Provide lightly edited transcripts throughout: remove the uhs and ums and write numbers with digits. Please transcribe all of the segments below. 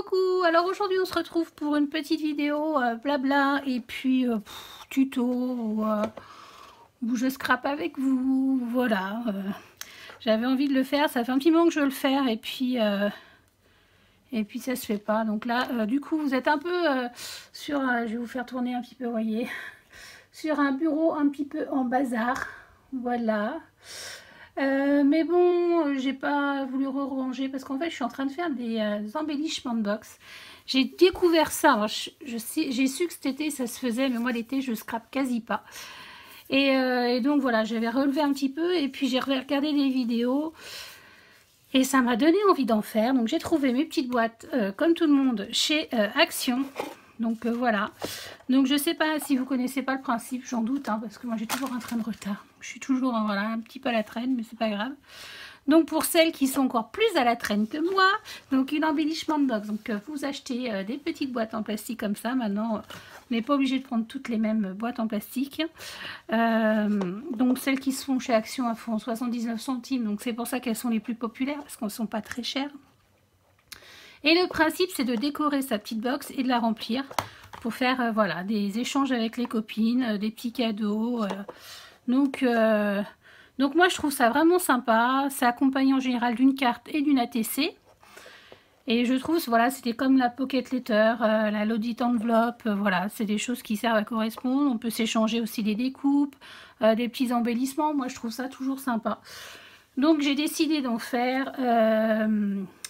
Coucou, alors aujourd'hui on se retrouve pour une petite vidéo blabla et puis tuto où je scrape avec vous, voilà. J'avais envie de le faire, ça fait un petit moment que je veux le faire et puis ça se fait pas. Donc là, du coup vous êtes un peu sur, je vais vous faire tourner un petit peu, voyez, sur un bureau un petit peu en bazar, voilà. Mais bon, j'ai pas voulu ranger parce qu'en fait je suis en train de faire des embellissements de box. J'ai découvert ça, j'ai su que cet été ça se faisait, mais moi l'été je scrape quasi pas. Et donc voilà, j'avais relevé un petit peu et puis j'ai regardé des vidéos et ça m'a donné envie d'en faire. Donc j'ai trouvé mes petites boîtes comme tout le monde chez Action. Donc voilà. Donc je sais pas si vous connaissez pas le principe, j'en doute, hein, parce que moi j'ai toujours un train de retard. Je suis toujours voilà, un petit peu à la traîne, mais c'est pas grave. Donc pour celles qui sont encore plus à la traîne que moi, donc une embellissement de box. Donc vous achetez des petites boîtes en plastique comme ça. Maintenant, on n'est pas obligé de prendre toutes les mêmes boîtes en plastique. Donc celles qui sont chez Action font 79 centimes. Donc c'est pour ça qu'elles sont les plus populaires, parce qu'elles ne sont pas très chères. Et le principe, c'est de décorer sa petite box et de la remplir pour faire voilà, des échanges avec les copines, des petits cadeaux. Donc moi, je trouve ça vraiment sympa. C'est accompagné en général d'une carte et d'une ATC. Et je trouve, voilà, c'était comme la pocket letter, la loaded envelope. Voilà, c'est des choses qui servent à correspondre. On peut s'échanger aussi des découpes, des petits embellissements. Moi, je trouve ça toujours sympa. Donc, j'ai décidé d'en faire.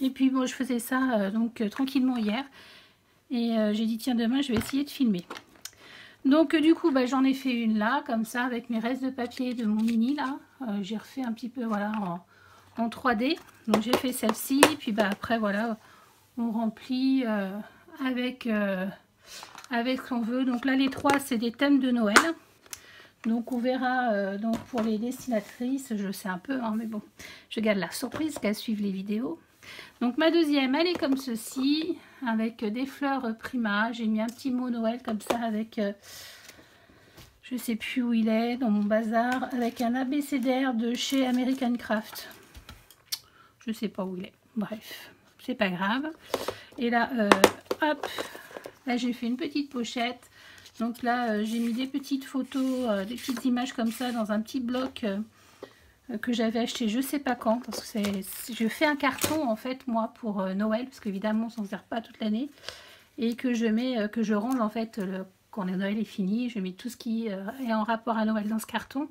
Et puis bon, je faisais ça tranquillement hier. Et j'ai dit tiens, demain je vais essayer de filmer. Donc du coup j'en ai fait une là, comme ça, avec mes restes de papier de mon mini là. J'ai refait un petit peu voilà en 3D. Donc j'ai fait celle-ci, puis après voilà, on remplit avec ce qu'on veut. Donc là les trois c'est des thèmes de Noël. Donc on verra donc pour les dessinatrices, je sais un peu, hein, mais bon, je garde la surprise qu'elles suivent les vidéos. Donc ma deuxième, elle est comme ceci, avec des fleurs Prima. J'ai mis un petit mot Noël comme ça avec, je sais plus où il est, dans mon bazar, avec un abécédaire de chez American Craft. Je sais pas où il est, bref, c'est pas grave. Et là, hop, là j'ai fait une petite pochette. Donc là, j'ai mis des petites photos, des petites images comme ça dans un petit bloc que j'avais acheté je sais pas quand, parce que je fais un carton en fait moi pour Noël, parce qu'évidemment on s'en sert pas toute l'année, et que je mets, que je range en fait quand Noël est fini, je mets tout ce qui est en rapport à Noël dans ce carton,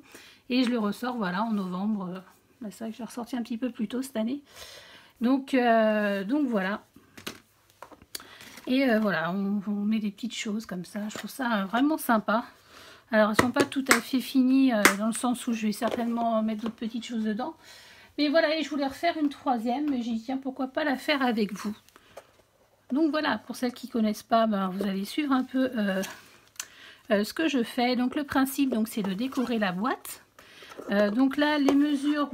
et je le ressors voilà en novembre. C'est vrai que j'ai ressorti un petit peu plus tôt cette année, donc voilà. Et voilà, on met des petites choses comme ça, je trouve ça vraiment sympa. Alors, elles ne sont pas tout à fait finies dans le sens où je vais certainement mettre d'autres petites choses dedans. Mais voilà, et je voulais refaire une troisième, mais j'ai dit, tiens, pourquoi pas la faire avec vous. Donc voilà, pour celles qui ne connaissent pas, vous allez suivre un peu ce que je fais. Donc le principe, c'est de décorer la boîte. Donc là, les mesures,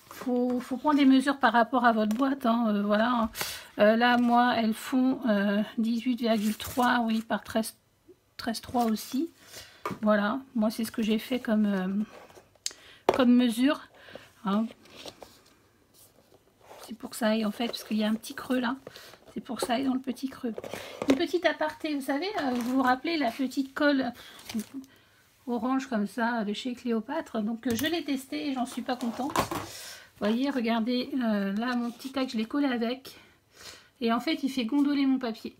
faut prendre des mesures par rapport à votre boîte. Hein, voilà. Là, moi, elles font 18,3, oui, par 13,3 aussi. Voilà, moi c'est ce que j'ai fait comme mesure. Hein. C'est pour que ça aille en fait, parce qu'il y a un petit creux là. C'est pour que ça aille dans le petit creux. Une petite aparté, vous savez, vous vous rappelez la petite colle orange comme ça de chez Cléopâtre. Donc je l'ai testé et j'en suis pas contente. Vous voyez, regardez, là mon petit tac, je l'ai collé avec. Et en fait, il fait gondoler mon papier.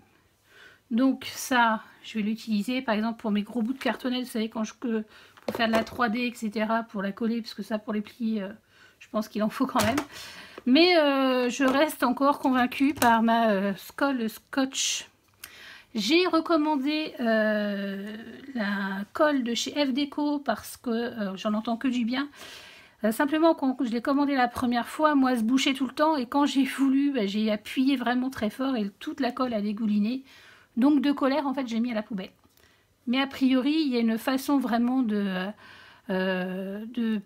Donc ça, je vais l'utiliser par exemple pour mes gros bouts de cartonnette, vous savez, pour faire de la 3D, etc., pour la coller, parce que ça, pour les plier, je pense qu'il en faut quand même. Mais je reste encore convaincue par ma colle Scotch. J'ai recommandé la colle de chez FDeco parce que j'en entends que du bien. Simplement, quand je l'ai commandé la première fois, moi, elle se bouchait tout le temps, et quand j'ai voulu, j'ai appuyé vraiment très fort et toute la colle a dégouliné. Donc de colère, en fait, j'ai mis à la poubelle. Mais a priori, il y a une façon vraiment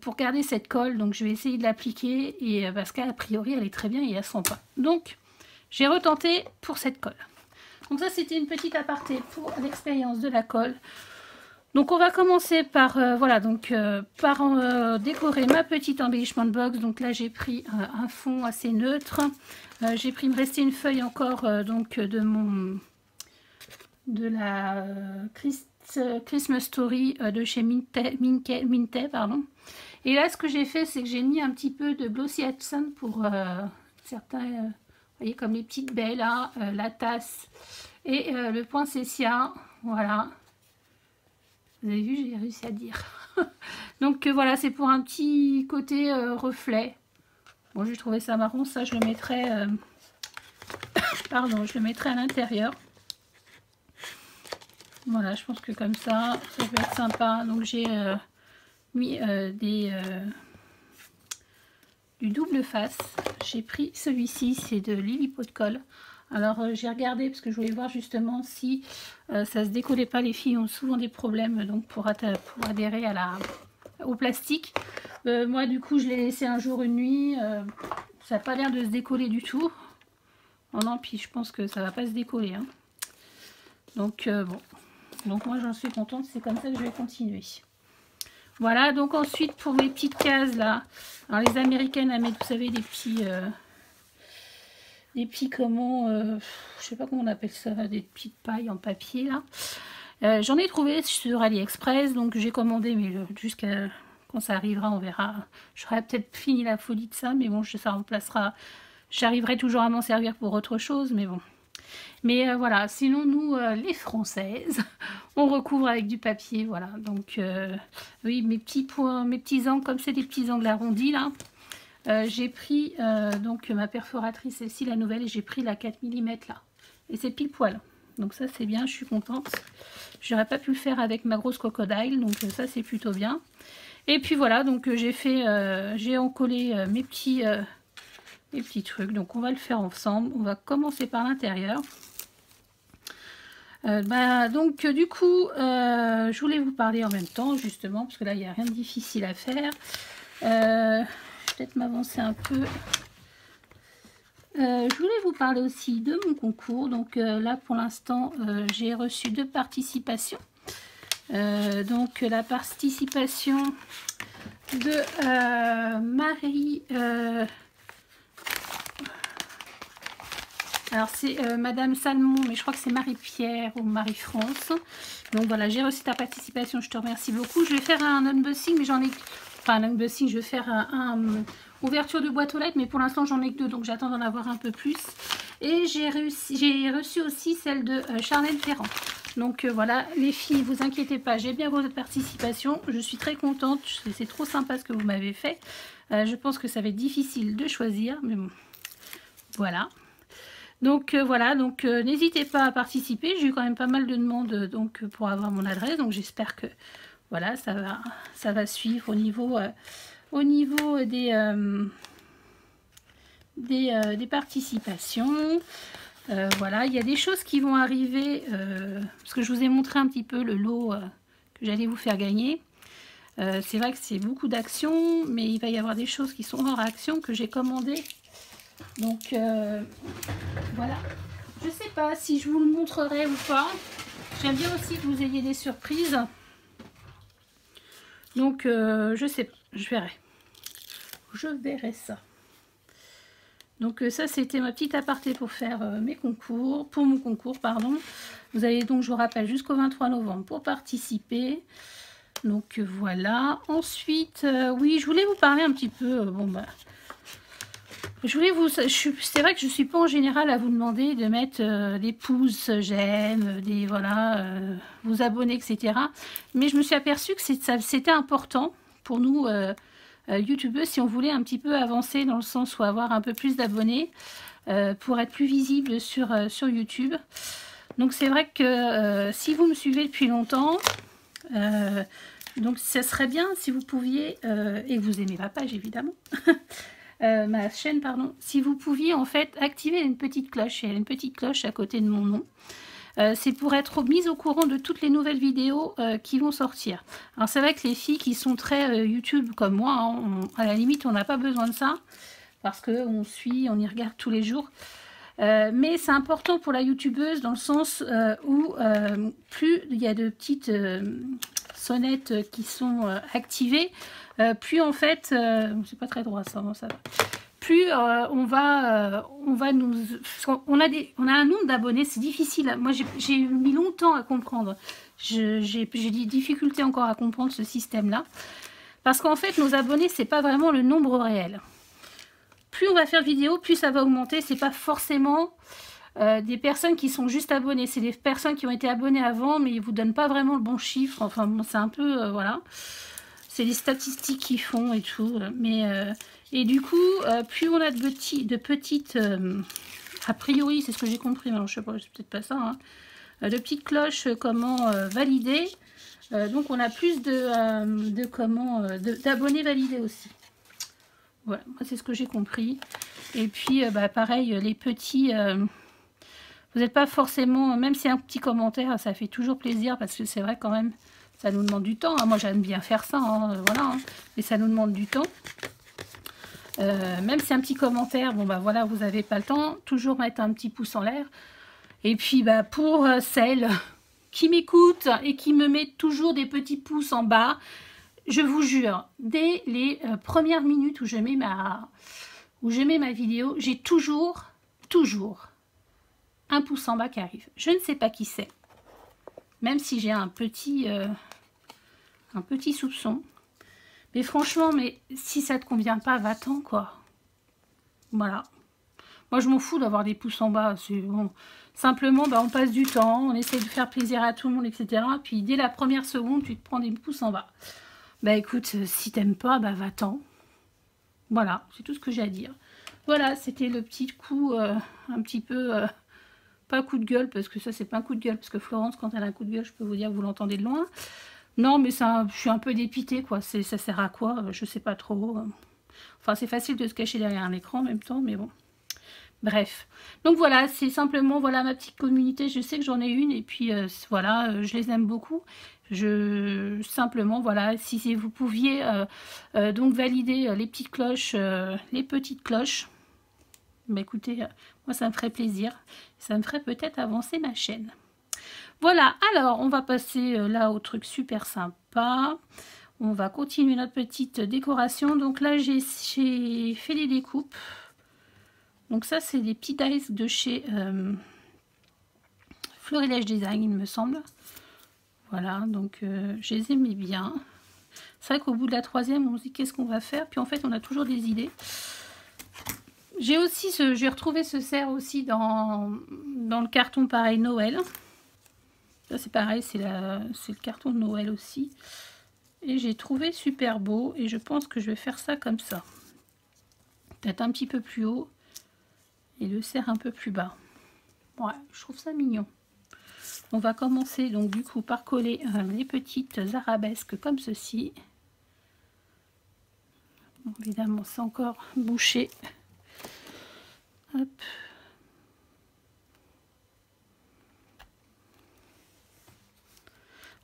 pour garder cette colle. Donc je vais essayer de l'appliquer, et parce qu'a priori, elle est très bien et elle ne sent pas. Donc j'ai retenté pour cette colle. Donc ça, c'était une petite aparté pour l'expérience de la colle. Donc on va commencer par voilà, donc par décorer ma petite embellishment box. Donc là j'ai pris un fond assez neutre. J'ai pris, il me restait une feuille encore donc de la Christmas Story de chez Minté, pardon. Et là ce que j'ai fait, c'est que j'ai mis un petit peu de Glossy Hudson pour certains, vous voyez, comme les petites baies là, la tasse et le poinsettia, voilà. Vous avez vu, j'ai réussi à dire. Donc voilà, c'est pour un petit côté reflet. Bon, j'ai trouvé ça marron, ça je le mettrai, pardon, je le mettrai à l'intérieur. Voilà, je pense que comme ça peut être sympa. Donc j'ai mis du double face. J'ai pris celui-ci, c'est de Lily Pot de Colle. Alors j'ai regardé parce que je voulais voir justement si ça se décollait pas. Les filles ont souvent des problèmes donc pour adhérer à au plastique. Moi du coup je l'ai laissé un jour une nuit. Ça n'a pas l'air de se décoller du tout. Oh non, puis je pense que ça va pas se décoller. Hein. Donc bon. Donc moi j'en suis contente. C'est comme ça que je vais continuer. Voilà, donc ensuite pour mes petites cases là. Alors les américaines elles mettent, vous savez, des petits comment, je sais pas comment on appelle ça, des petites pailles en papier là. J'en ai trouvé sur AliExpress, donc j'ai commandé, mais jusqu'à quand ça arrivera on verra. J'aurais peut-être fini la folie de ça, mais bon, ça remplacera, j'arriverai toujours à m'en servir pour autre chose, mais bon. Mais voilà, sinon nous les Françaises, on recouvre avec du papier, voilà. Donc oui, mes petits angles, comme c'est des petits angles arrondis là. J'ai pris donc ma perforatrice, celle-ci la nouvelle, et j'ai pris la 4 mm là. Et c'est pile poil. Donc ça c'est bien, je suis contente. J'aurais pas pu le faire avec ma grosse crocodile, donc ça c'est plutôt bien. Et puis voilà, donc j'ai encollé mes petits trucs. Donc on va le faire ensemble. On va commencer par l'intérieur. Donc du coup, je voulais vous parler en même temps justement, parce que là il n'y a rien de difficile à faire. Peut-être m'avancer un peu. Je voulais vous parler aussi de mon concours. Donc là pour l'instant j'ai reçu 2 participations. Donc la participation de Marie, alors c'est Madame Salmon, mais je crois que c'est Marie-Pierre ou Marie-France. Donc voilà, j'ai reçu ta participation, je te remercie beaucoup. Je vais faire un unboxing, mais j'en ai... Enfin un unboxing, je vais faire un ouverture de boîte aux lettres, mais pour l'instant j'en ai que 2, donc j'attends d'en avoir un peu plus. Et j'ai reçu aussi celle de Charlène Ferrand. Donc voilà, les filles, vous inquiétez pas, j'ai bien votre participation. Je suis très contente, c'est trop sympa ce que vous m'avez fait. Je pense que ça va être difficile de choisir, mais bon, voilà. Donc voilà, donc n'hésitez pas à participer. J'ai eu quand même pas mal de demandes donc pour avoir mon adresse, donc j'espère que voilà, ça va suivre au niveau des participations. Voilà, il y a des choses qui vont arriver parce que je vous ai montré un petit peu le lot que j'allais vous faire gagner. C'est vrai que c'est beaucoup d'actions, mais il va y avoir des choses qui sont hors action que j'ai commandées. Donc voilà, je sais pas si je vous le montrerai ou pas. J'aime bien aussi que vous ayez des surprises. Donc je sais pas, je verrai ça. Donc ça c'était ma petite aparté pour faire mon concours, pardon. Vous avez donc, je vous rappelle, jusqu'au 23 novembre pour participer. Donc voilà. Ensuite, oui, je voulais vous parler un petit peu, c'est vrai que je suis pas en général à vous demander de mettre des pouces, j'aime, vous abonner, etc. Mais je me suis aperçue que c'était important pour nous, youtubeurs, si on voulait un petit peu avancer dans le sens où avoir un peu plus d'abonnés pour être plus visible sur YouTube. Donc c'est vrai que si vous me suivez depuis longtemps, donc ça serait bien si vous pouviez, et que vous aimez ma page évidemment, ma chaîne, pardon, si vous pouviez en fait activer une petite cloche. Il y a une petite cloche à côté de mon nom. C'est pour être mise au courant de toutes les nouvelles vidéos qui vont sortir. Alors c'est vrai que les filles qui sont très YouTube comme moi, hein, à la limite on n'a pas besoin de ça, parce qu'on suit, on y regarde tous les jours. Mais c'est important pour la youtubeuse dans le sens où plus il y a de petites sonnettes qui sont activées, plus en fait, c'est pas très droit ça, bon, ça va. Plus on va nous... On a un nombre d'abonnés, c'est difficile. Moi, j'ai mis longtemps à comprendre. J'ai des difficultés encore à comprendre ce système-là. Parce qu'en fait, nos abonnés, c'est pas vraiment le nombre réel. Plus on va faire de vidéos, plus ça va augmenter. C'est pas forcément des personnes qui sont juste abonnées. C'est des personnes qui ont été abonnées avant, mais ils vous donnent pas vraiment le bon chiffre. Enfin, bon, c'est un peu... voilà. C'est des statistiques qu'ils font et tout. Mais... et du coup, plus on a de petites, a priori, c'est ce que j'ai compris, mais alors je sais pas, c'est peut-être pas ça, hein, de petites cloches, comment valider. Donc on a plus d'abonnés validés aussi. Voilà, moi c'est ce que j'ai compris. Et puis, pareil, les petits, vous n'êtes pas forcément, même si un petit commentaire, ça fait toujours plaisir, parce que c'est vrai quand même, ça nous demande du temps. Hein. Moi j'aime bien faire ça, hein, voilà, hein, mais ça nous demande du temps. Même si un petit commentaire, bon voilà, vous n'avez pas le temps, toujours mettre un petit pouce en l'air. Et puis pour celles qui m'écoutent et qui me mettent toujours des petits pouces en bas, je vous jure, dès les premières minutes où je mets ma vidéo, j'ai toujours un pouce en bas qui arrive. Je ne sais pas qui c'est, même si j'ai un petit soupçon. Mais franchement, si ça te convient pas, va-t'en, quoi. Voilà. Moi, je m'en fous d'avoir des pouces en bas. Bon. Simplement, on passe du temps, on essaie de faire plaisir à tout le monde, etc. Puis, dès la première seconde, tu te prends des pouces en bas. Écoute, si t'aimes pas, va-t'en. Voilà, c'est tout ce que j'ai à dire. Voilà, c'était le petit coup, un petit peu... pas coup de gueule, parce que ça, c'est pas un coup de gueule. Parce que Florence, quand elle a un coup de gueule, je peux vous dire que vous l'entendez de loin. Non, mais ça, je suis un peu dépitée, quoi. Ça sert à quoi? Je sais pas trop. Enfin, c'est facile de se cacher derrière un écran en même temps, mais bon. Bref. Donc voilà, c'est simplement, voilà, ma petite communauté. Je sais que j'en ai une, et puis voilà, je les aime beaucoup. Simplement, voilà, si vous pouviez donc valider les petites cloches, écoutez, moi, ça me ferait plaisir. Ça me ferait peut-être avancer ma chaîne. Voilà, alors on va passer là au truc super sympa. On va continuer notre petite décoration. Donc là, j'ai fait des découpes. Donc ça, c'est des petits dice de chez Florilège Design, il me semble. Voilà, donc je les aimais bien. C'est vrai qu'au bout de la troisième, on se dit qu'est-ce qu'on va faire. Puis en fait, on a toujours des idées. J'ai retrouvé ce cerf aussi dans le carton pareil Noël. Ça c'est pareil, c'est le carton de Noël aussi. Et j'ai trouvé super beau et je pense que je vais faire ça comme ça. Peut-être un petit peu plus haut et le cerf un peu plus bas. Ouais, je trouve ça mignon. On va commencer donc du coup par coller les petites arabesques comme ceci. Bon, évidemment c'est encore bouché. Hop.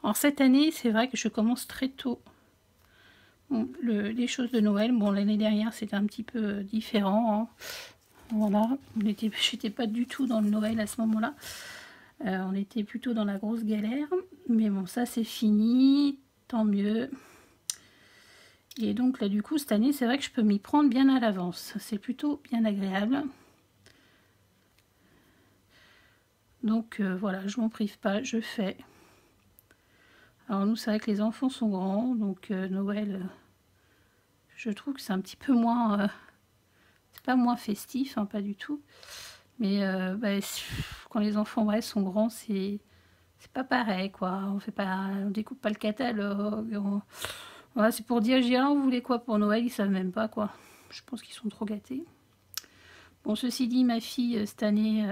Alors cette année, c'est vrai que je commence très tôt les choses de Noël. Bon, l'année dernière, c'était un petit peu différent. Hein. Voilà, j'étais pas du tout dans le Noël à ce moment-là. On était plutôt dans la grosse galère. Mais bon, ça c'est fini, tant mieux. Et donc là, du coup, cette année, c'est vrai que je peux m'y prendre bien à l'avance. C'est plutôt bien agréable. Donc voilà, je m'en prive pas, je fais. Alors nous, c'est vrai que les enfants sont grands, donc Noël, je trouve que c'est un petit peu moins... c'est pas moins festif, hein, pas du tout. Mais quand les enfants sont grands, c'est pas pareil, quoi. On découpe pas le catalogue. Voilà, c'est pour dire, vous voulez quoi pour Noël? Ils savent même pas, quoi. Je pense qu'ils sont trop gâtés. Bon, ceci dit, ma fille, cette année...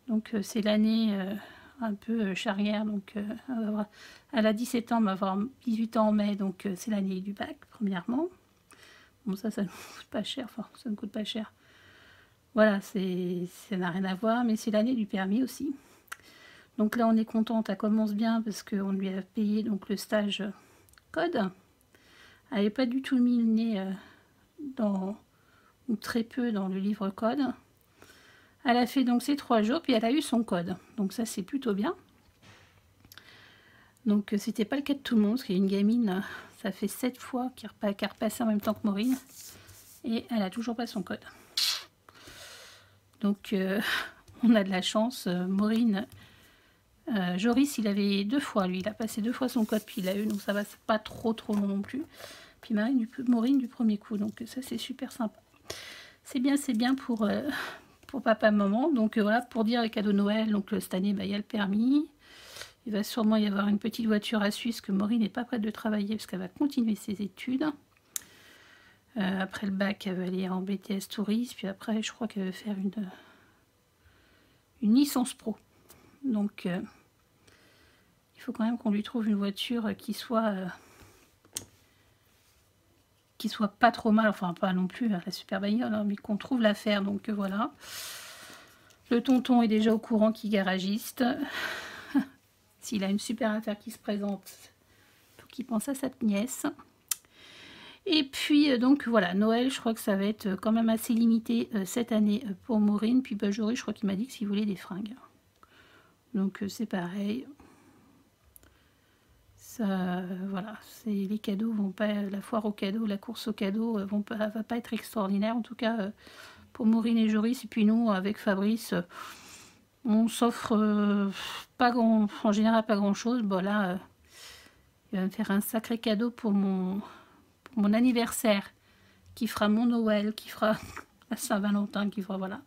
donc c'est l'année... un peu charrière, donc elle a 17 ans, mais avoir 18 ans en mai, donc c'est l'année du bac, premièrement. Bon, ça ne coûte pas cher, enfin, ça ne coûte pas cher. Voilà, ça n'a rien à voir, mais c'est l'année du permis aussi. Donc là, on est contente, elle commence bien, parce qu'on lui a payé donc le stage code. Elle n'avait pas du tout mis le nez ou très peu dans le livre code. Elle a fait donc ces 3 jours, puis elle a eu son code. Donc ça, c'est plutôt bien. Donc c'était pas le cas de tout le monde, parce qu'il y a une gamine, ça fait 7 fois qu'elle a repassé en même temps que Maureen, et elle a toujours pas son code. Donc on a de la chance. Maureen, Joris, il avait 2 fois, lui, il a passé 2 fois son code, puis il l'a eu, donc ça va, c'est pas trop long non plus. Puis Maureen du premier coup, donc ça c'est super sympa. C'est bien pour papa, maman. Donc voilà, pour dire les cadeaux Noël, donc cette année, bah, il y a le permis. Il va sûrement y avoir une petite voiture à Suisse, que Maureen n'est pas prête de travailler, parce qu'elle va continuer ses études. Après le bac, elle va aller en BTS Tourisme, puis après, je crois qu'elle va faire une licence pro. Donc, il faut quand même qu'on lui trouve une voiture qui soit pas trop mal, enfin pas non plus la super bagnole, hein, mais qu'on trouve l'affaire. Donc voilà. Le tonton est déjà au courant qu'il est garagiste. S'il a une super affaire qui se présente, il faut qu'il pense à sa nièce. Et puis donc voilà, Noël, je crois que ça va être quand même assez limité cette année pour Maureen. Puis Joris, je crois qu'il m'a dit que s'il voulait des fringues. Donc c'est pareil. Ça, voilà, les cadeaux vont pas, la foire aux cadeaux, la course aux cadeaux va pas être extraordinaire. En tout cas pour Maureen et Joris. Et puis nous, avec Fabrice, on s'offre en général pas grand chose. Bon là, il va me faire un sacré cadeau pour mon anniversaire, qui fera mon Noël, qui fera la Saint-Valentin, qui fera voilà.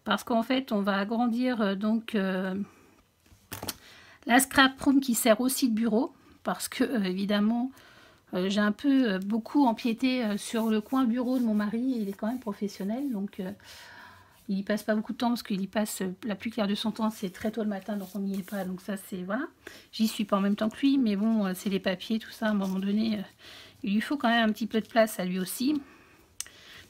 Parce qu'en fait, on va agrandir donc la scrap room qui sert aussi de bureau, parce que évidemment, j'ai un peu beaucoup empiété sur le coin bureau de mon mari. Il est quand même professionnel, donc il y passe pas beaucoup de temps, parce qu'il y passe la plus claire de son temps, c'est très tôt le matin, donc on n'y est pas. Donc ça, c'est voilà. J'y suis pas en même temps que lui, mais bon, c'est les papiers, tout ça. À un moment donné, il lui faut quand même un petit peu de place à lui aussi.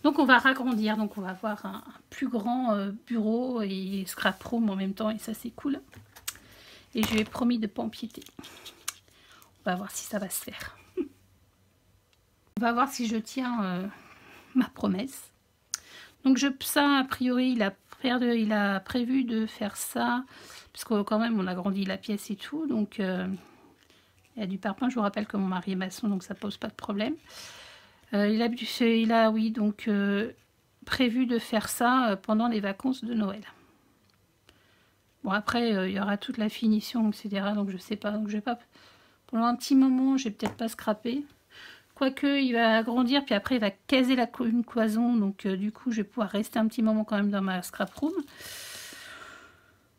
Donc on va ragrandir, donc on va avoir un plus grand bureau et scrap room en même temps, et ça c'est cool. Et je lui ai promis de ne pas empiéter. On va voir si ça va se faire. On va voir si je tiens ma promesse. Donc ça, a priori, il a prévu de faire ça, parce que quand même on a grandi la pièce et tout, donc il y a du parpaing. Je vous rappelle que mon mari est maçon, donc ça pose pas de problème. Il a oui, donc prévu de faire ça pendant les vacances de Noël. Bon, après, il y aura toute la finition, etc. Donc je sais pas, donc je vais pas... Pendant un petit moment, je vais peut-être pas scraper. Quoique, il va agrandir, puis après, il va caser une cloison. Donc, du coup, je vais pouvoir rester un petit moment quand même dans ma scrap room.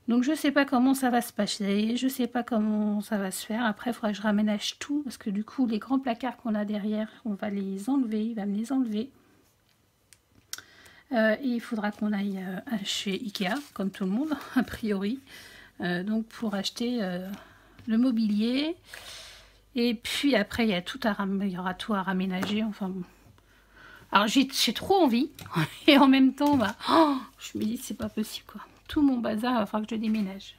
Donc, je sais pas comment ça va se passer. Je sais pas comment ça va se faire. Après, il faudra que je raménage tout. Parce que du coup, les grands placards qu'on a derrière, on va les enlever. Il va me les enlever. Et il faudra qu'on aille chez Ikea, comme tout le monde, a priori. Donc, pour acheter le mobilier. Et puis après, il y aura tout à raménager. Enfin bon. Alors j'ai trop envie. Et en même temps, bah, je me dis c'est pas possible quoi. Tout mon bazar, il va falloir que je déménage.